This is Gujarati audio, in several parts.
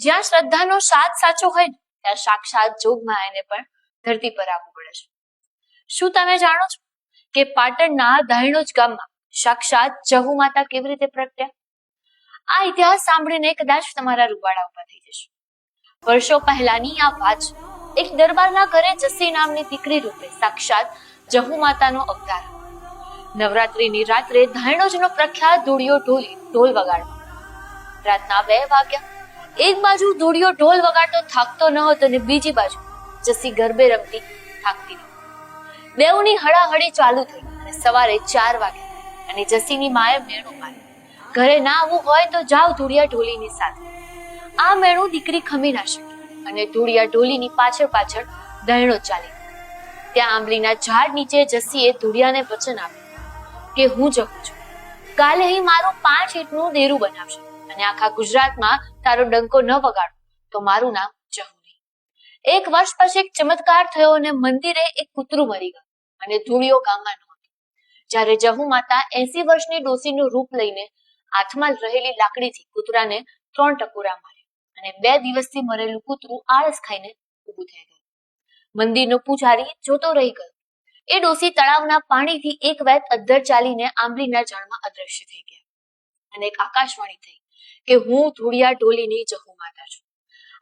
જ્યાં શ્રદ્ધાનો સાથ સાચો હોય ને ત્યાં સાક્ષાત જોગમાયાને પણ ધરતી પર આવવું પડે છે. શું તમે જાણો છો કે પાટણના ધાયણોજ ગામમાં સાક્ષાત જહુ માતા કેવી રીતે પ્રગટ્યા? આ ઇતિહાસ સાંભળીને કદાચ તમારા રૂવાડા ઉભા થઈ જશે. વર્ષો પહેલાની આ વાત છે. એક દરબારના ઘરે જસી નામની દીકરી રૂપે સાક્ષાત જહુ માતાનો અવતાર. નવરાત્રીની રાત્રે ધાયણોજનો પ્રખ્યાત ધૂળિયો ઢોલી ઢોલ વગાડવા. રાતના 2 વાગ્યા. એક બાજુ ધૂળિયો ઢોલ વગાડતો થાકતો ન હતો અને બીજી બાજુ જસી ગરબે રમતી થાકતી ન. બેઉની હળાહળી ચાલુ થઈ અને સવારે 4 વાગે અને જસીની માએ મેણું માર્યું. ઘરે ના આવવું હોય તો જાઓ ધૂળિયા ઢોલીની સાથે. આ મેણું દીકરી ખમી ના શકી અને ધૂળિયા ઢોલીની પાછળ પાછળ ધાયણોજ ચાલી. ત્યાં આંબલીના ઝાડ નીચે જસીએ ધૂળિયાને વચન આપ્યું કે હું જહુ છું. કાલે અહીં મારું 5 ઈંટનું દેરું બનાવશે અને આખા ગુજરાતમાં તારો ડંકો ન વગાડો તો મારું નામ જહુ નહીં. 1 વર્ષ પછી એક ચમત્કાર થયો અને મંદિરે એક કૂતરું મરી ગયું અને ધૂળિયો ગામમાં નહોતો. જ્યારે જહુ માતા 80 વર્ષની ડોસીનું રૂપ લઈને હાથમાં રહેલી લાકડીથી કૂતરાને 3 ટકોરા માર્યા અને 2 દિવસથી મરેલું કૂતરું આળસ ખાઈને ઊભું થઈ ગયું. મંદિરનો પૂજારી જોતો રહી ગયો. એ ડોસી તળાવના પાણીથી એક વેત અદ્ધર ચાલીને આંબલીના ઝાડમાં અદ્રશ્ય થઈ ગયા અને એક આકાશવાણી થઈ કે હું ધૂળિયા ઢોલીની જહુ માતા છું.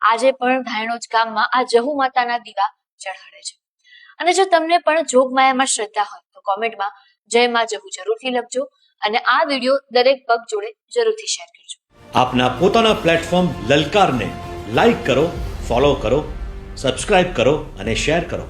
આજે પણ ધાયણોજ ગામમાં આ જહુ માતાના દીવા ઝળહળે છે. અને જો તમને પણ જોગમાયામાં શ્રદ્ધા હોય તો કોમેન્ટમાં જય માં જહુ જરૂરથી લખજો અને આ વિડીયો દરેક પગ જોડે જરૂરથી શેર કરજો. આપના પોતાના પ્લેટફોર્મ લલકારને લાઈક કરો, ફોલો કરો, સબસ્ક્રાઇબ કરો અને શેર કરો.